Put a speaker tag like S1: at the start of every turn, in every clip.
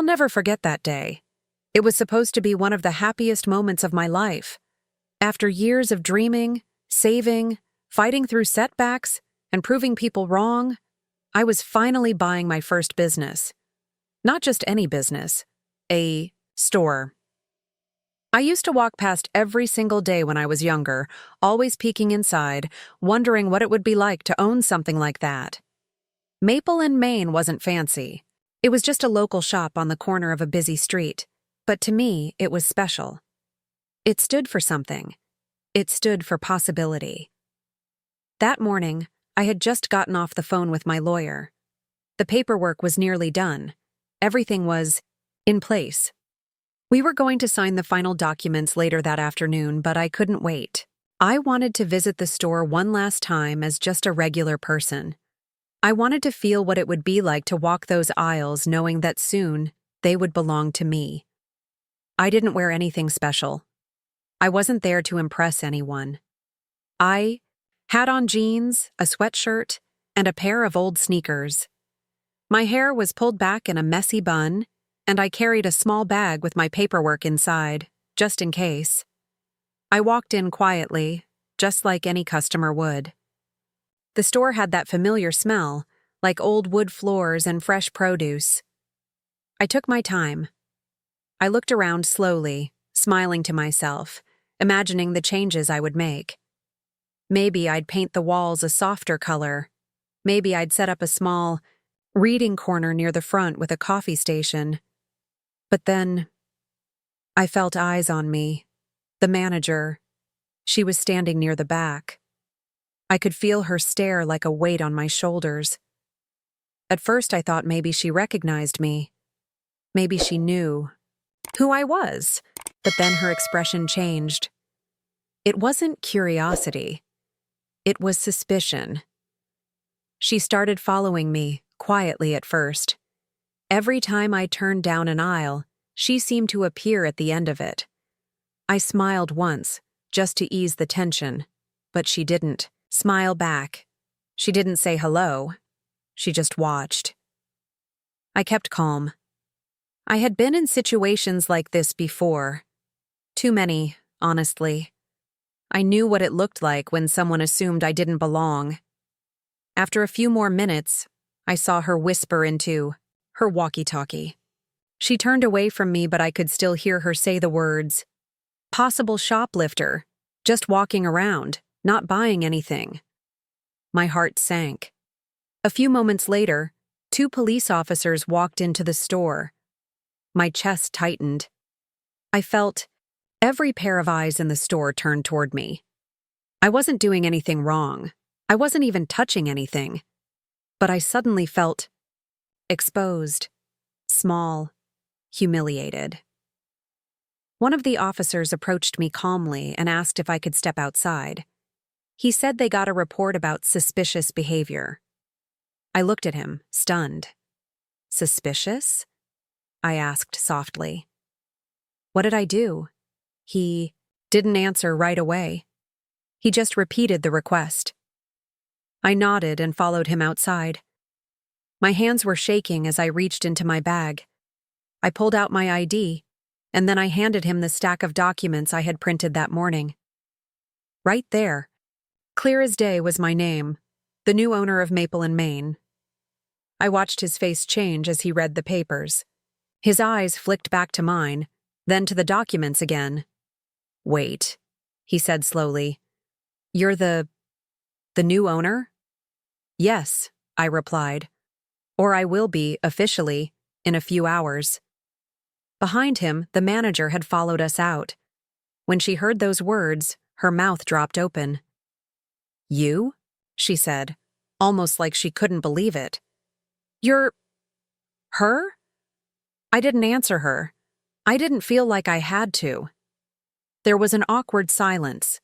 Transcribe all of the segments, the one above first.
S1: I'll never forget that day. It was supposed to be one of the happiest moments of my life. After years of dreaming, saving, fighting through setbacks, and proving people wrong, I was finally buying my first business. Not just any business, a store. I used to walk past every single day when I was younger, always peeking inside, wondering what it would be like to own something like that. Maple and Main wasn't fancy. It was just a local shop on the corner of a busy street, but to me, it was special. It stood for something. It stood for possibility. That morning, I had just gotten off the phone with my lawyer. The paperwork was nearly done. Everything was in place. We were going to sign the final documents later that afternoon, but I couldn't wait. I wanted to visit the store one last time as just a regular person. I wanted to feel what it would be like to walk those aisles knowing that soon they would belong to me. I didn't wear anything special. I wasn't there to impress anyone. I had on jeans, a sweatshirt, and a pair of old sneakers. My hair was pulled back in a messy bun, and I carried a small bag with my paperwork inside, just in case. I walked in quietly, just like any customer would. The store had that familiar smell, like old wood floors and fresh produce. I took my time. I looked around slowly, smiling to myself, imagining the changes I would make. Maybe I'd paint the walls a softer color. Maybe I'd set up a small reading corner near the front with a coffee station. But then, I felt eyes on me. The manager. She was standing near the back. I could feel her stare like a weight on my shoulders. At first I thought maybe she recognized me. Maybe she knew who I was. But then her expression changed. It wasn't curiosity. It was suspicion. She started following me, quietly at first. Every time I turned down an aisle, she seemed to appear at the end of it. I smiled once, just to ease the tension, but she didn't smile back. She didn't say hello. She just watched. I kept calm. I had been in situations like this before. Too many, honestly. I knew what it looked like when someone assumed I didn't belong. After a few more minutes, I saw her whisper into her walkie-talkie. She turned away from me, but I could still hear her say the words, "Possible shoplifter, just walking around, not buying anything." My heart sank. A few moments later, 2 police officers walked into the store. My chest tightened. I felt every pair of eyes in the store turned toward me. I wasn't doing anything wrong. I wasn't even touching anything. But I suddenly felt exposed, small, humiliated. One of the officers approached me calmly and asked if I could step outside. He said they got a report about suspicious behavior. I looked at him, stunned. Suspicious? I asked softly. What did I do? He didn't answer right away. He just repeated the request. I nodded and followed him outside. My hands were shaking as I reached into my bag. I pulled out my ID, and then I handed him the stack of documents I had printed that morning. Right there, clear as day, was my name, the new owner of Maple and Main. I watched his face change as he read the papers. His eyes flicked back to mine, then to the documents again. "Wait," he said slowly. "You're the new owner?" "Yes," I replied. "Or I will be, officially, in a few hours." Behind him, the manager had followed us out. When she heard those words, her mouth dropped open. "You?" she said, almost like she couldn't believe it. "You're her?" I didn't answer her. I didn't feel like I had to. There was an awkward silence.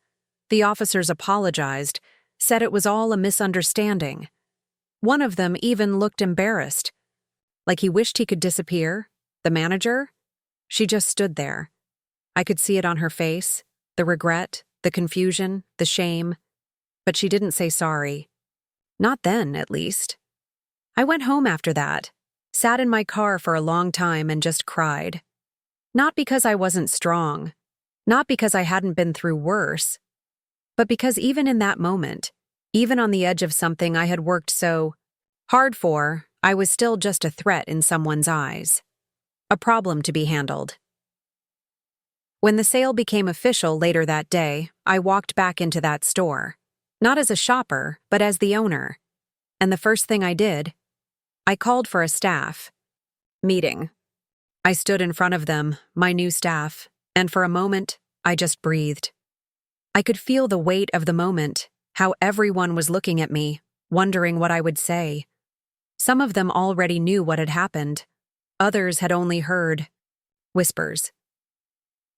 S1: The officers apologized, said it was all a misunderstanding. One of them even looked embarrassed, like he wished he could disappear. The manager? She just stood there. I could see it on her face, the regret, the confusion, the shame. But she didn't say sorry. Not then, at least. I went home after that, sat in my car for a long time and just cried. Not because I wasn't strong, not because I hadn't been through worse, but because even in that moment, even on the edge of something I had worked so hard for, I was still just a threat in someone's eyes. A problem to be handled. When the sale became official later that day, I walked back into that store. Not as a shopper, but as the owner. And the first thing I did, I called for a staff meeting. I stood in front of them, my new staff, and for a moment, I just breathed. I could feel the weight of the moment, how everyone was looking at me, wondering what I would say. Some of them already knew what had happened. Others had only heard whispers.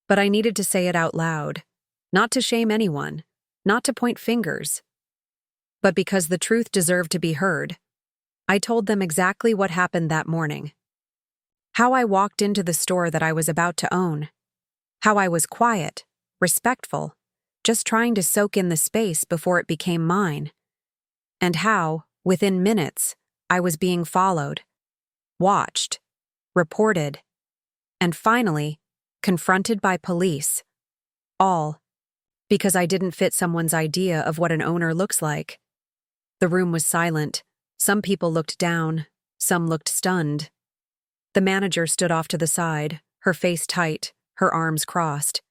S1: But I needed to say it out loud, not to shame anyone, not to point fingers, but because the truth deserved to be heard. I told them exactly what happened that morning. How I walked into the store that I was about to own. How I was quiet, respectful, just trying to soak in the space before it became mine. And how, within minutes, I was being followed, watched, reported, and finally, confronted by police. All because I didn't fit someone's idea of what an owner looks like. The room was silent. Some people looked down. Some looked stunned. The manager stood off to the side, her face tight, her arms crossed.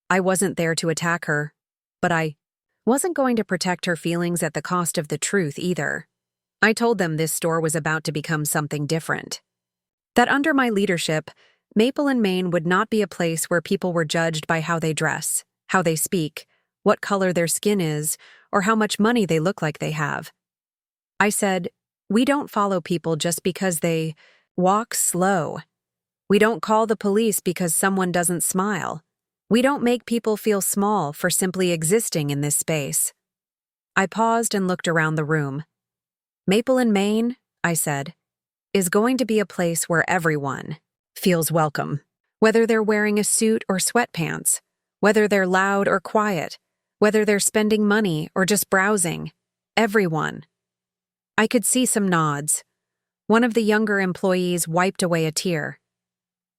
S1: I wasn't there to attack her, but I wasn't going to protect her feelings at the cost of the truth either. I told them this store was about to become something different. That under my leadership, Maple and Main would not be a place where people were judged by how they dress, how they speak, what color their skin is, or how much money they look like they have. I said, we don't follow people just because they walk slow. We don't call the police because someone doesn't smile. We don't make people feel small for simply existing in this space. I paused and looked around the room. Maple and Main, I said, is going to be a place where everyone feels welcome. Whether they're wearing a suit or sweatpants, whether they're loud or quiet, whether they're spending money or just browsing, everyone. I could see some nods. One of the younger employees wiped away a tear.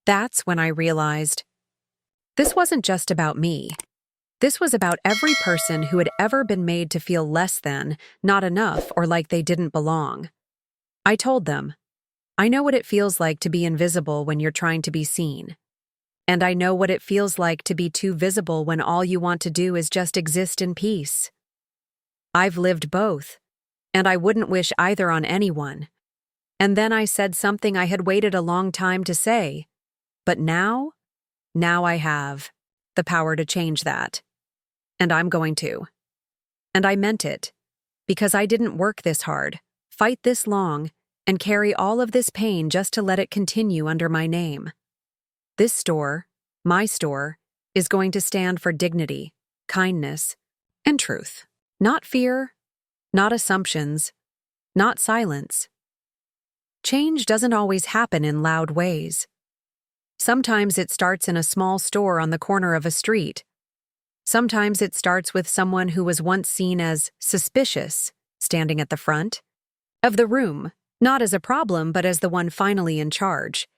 S1: That's when I realized this wasn't just about me. This was about every person who had ever been made to feel less than, not enough, or like they didn't belong. I told them, I know what it feels like to be invisible when you're trying to be seen. And I know what it feels like to be too visible when all you want to do is just exist in peace. I've lived both, and I wouldn't wish either on anyone. And then I said something I had waited a long time to say. But now I have the power to change that. And I'm going to. And I meant it, because I didn't work this hard, fight this long, and carry all of this pain just to let it continue under my name. This store, my store, is going to stand for dignity, kindness, and truth. Not fear, not assumptions, not silence. Change doesn't always happen in loud ways. Sometimes it starts in a small store on the corner of a street. Sometimes it starts with someone who was once seen as suspicious, standing at the front of the room, not as a problem but as the one finally in charge.